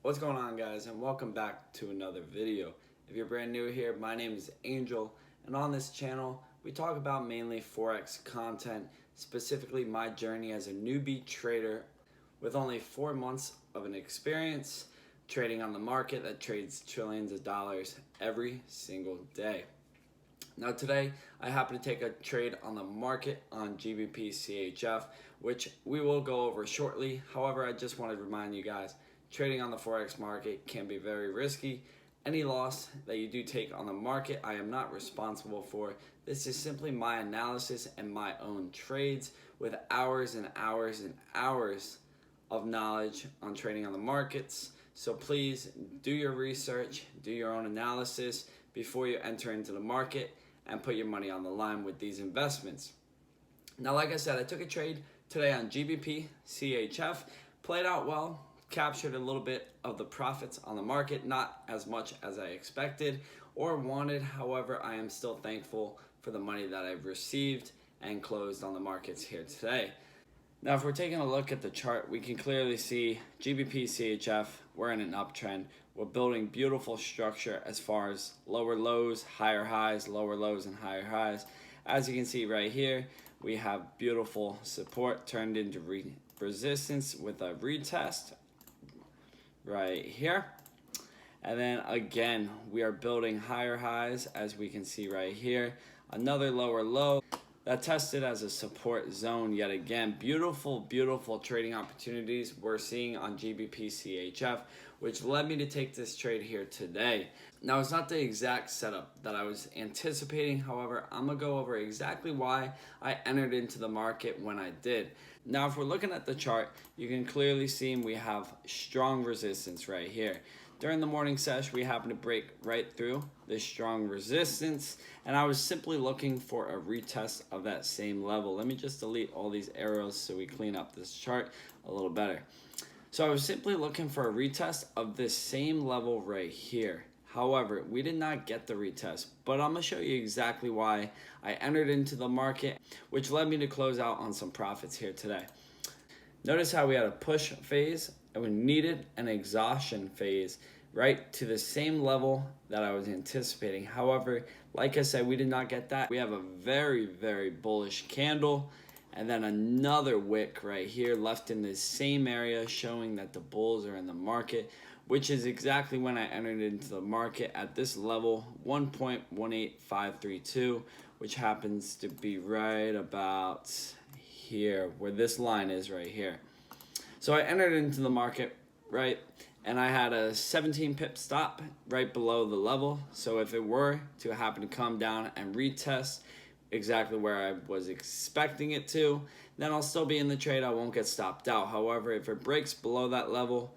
What's going on, guys, and welcome back to another video. If you're brand new here, my name is Angel, and on this channel we talk about mainly Forex content, specifically my journey as a newbie trader with only 4 months of an experience trading on the market that trades trillions of dollars every single day. Now today I happen to take a trade on the market on GBPCHF, which we will go over shortly. However, I just want to remind you guys, trading on the Forex market can be very risky. Any loss that you do take on the market, I am not responsible for. This is simply my analysis and my own trades with hours and hours and hours of knowledge on trading on the markets. So please do your research, do your own analysis before you enter into the market and put your money on the line with these investments. Now, like I said, I took a trade today on GBPCHF, played out well, captured a little bit of the profits on the market, not as much as I expected or wanted. However, I am still thankful for the money that I've received and closed on the markets here today. Now, if we're taking a look at the chart, we can clearly see GBPCHF, we're in an uptrend. We're building beautiful structure as far as lower lows, higher highs, lower lows, and higher highs. As you can see right here, we have beautiful support turned into resistance with a retest right here. And then again, we are building higher highs, as we can see right here. Another lower low that tested as a support zone yet again. Beautiful trading opportunities we're seeing on GBPCHF, which led me to take this trade here today. Now, it's not the exact setup that I was anticipating. However, I'm gonna go over exactly why I entered into the market when I did. Now, if we're looking at the chart, you can clearly see we have strong resistance right here. During the morning session, we happened to break right through this strong resistance, and I was simply looking for a retest of that same level. Let me just delete all these arrows so we clean up this chart a little better. So I was simply looking for a retest of this same level right here. However, we did not get the retest, but I'm gonna show you exactly why I entered into the market, which led me to close out on some profits here today. Notice how we had a push phase and we needed an exhaustion phase right to the same level that I was anticipating. However, like I said, we did not get that. We have a very bullish candle and then another wick right here left in the same area, showing that the bulls are in the market, which is exactly when I entered into the market at this level, 1.18532, which happens to be right about here where this line is right here. So I entered into the market, right, and I had a 17 pip stop right below the level. So if it were to happen to come down and retest exactly where I was expecting it to, then I'll still be in the trade. I won't get stopped out. However, if it breaks below that level,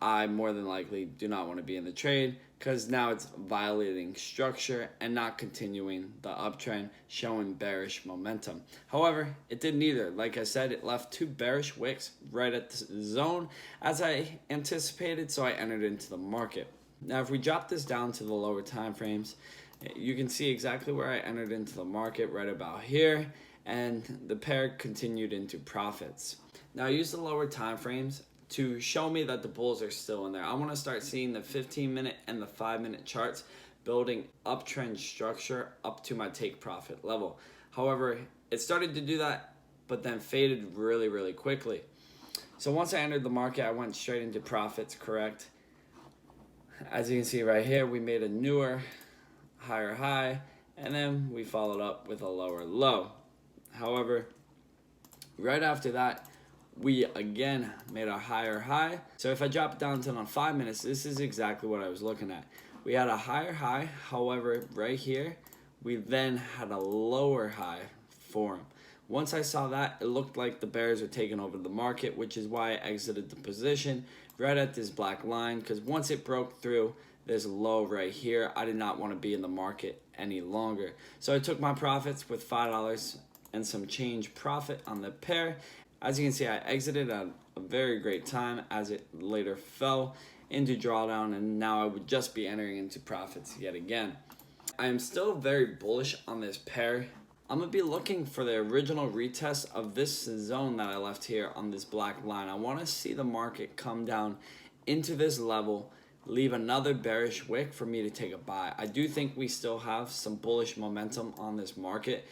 I more than likely do not want to be in the trade, because now it's violating structure and not continuing the uptrend, showing bearish momentum. However, it did neither. Like I said, it left two bearish wicks right at the zone as I anticipated, so I entered into the market. Now, if we drop this down to the lower time frames, you can see exactly where I entered into the market right about here, and the pair continued into profits. Now, I use the lower time frames to show me that the bulls are still in there. I want to start seeing the 15-minute and the 5-minute charts building uptrend structure up to my take profit level. However, it started to do that, but then faded really quickly. So once I entered the market, I went straight into profits, correct? As you can see right here, we made a newer higher high, and then we followed up with a lower low. However, right after that, we again made a higher high. So if I drop it down to on 5 minutes, this is exactly what I was looking at. We had a higher high. However, right here, we then had a lower high form. Once I saw that, it looked like the bears were taking over the market, which is why I exited the position right at this black line, because once it broke through this low right here, I did not want to be in the market any longer. So I took my profits with $5 and some change profit on the pair. As you can see, I exited at a very great time as it later fell into drawdown, and now I would just be entering into profits yet again. I am still very bullish on this pair. I'm going to be looking for the original retest of this zone that I left here on this black line. I want to see the market come down into this level, leave another bearish wick for me to take a buy. I do think we still have some bullish momentum on this market.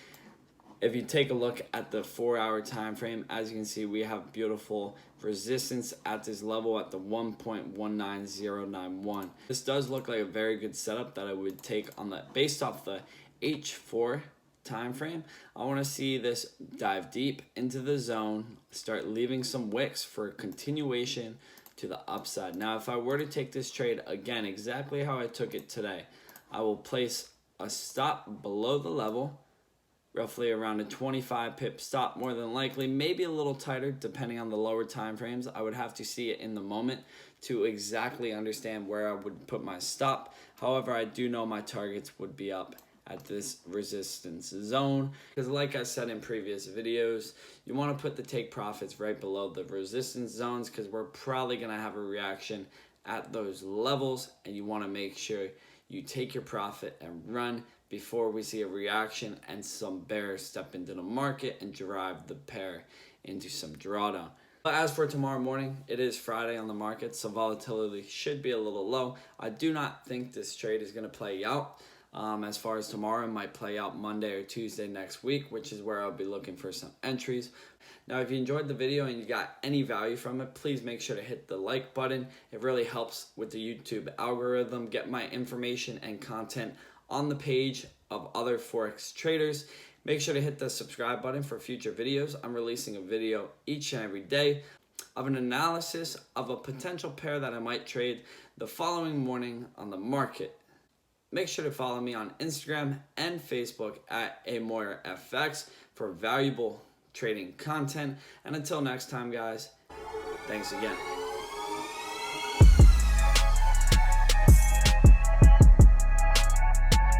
If you take a look at the 4-hour time frame, as you can see, we have beautiful resistance at this level at the 1.19091. This does look like a very good setup that I would take on the based off the H4 time frame. I want to see this dive deep into the zone, start leaving some wicks for continuation to the upside. Now, if I were to take this trade again, exactly how I took it today, I will place a stop below the level, roughly around a 25 pip stop, more than likely, maybe a little tighter depending on the lower time frames. I would have to see it in the moment to exactly understand where I would put my stop. However, I do know my targets would be up at this resistance zone, because like I said in previous videos, you want to put the take profits right below the resistance zones, because we're probably going to have a reaction at those levels, and you want to make sure you take your profit and run before we see a reaction and some bears step into the market and drive the pair into some drawdown. But as for tomorrow morning, it is Friday on the market, so volatility should be a little low. I do not think this trade is going to play out. As far as tomorrow, it might play out Monday or Tuesday next week, which is where I'll be looking for some entries. Now, if you enjoyed the video and you got any value from it, please make sure to hit the like button. It really helps with the YouTube algorithm, get my information and content on the page of other Forex traders. Make sure to hit the subscribe button for future videos. I'm releasing a video each and every day of an analysis of a potential pair that I might trade the following morning on the market. Make sure to follow me on Instagram and Facebook at AMoyerFX for valuable trading content. And until next time, guys, thanks again.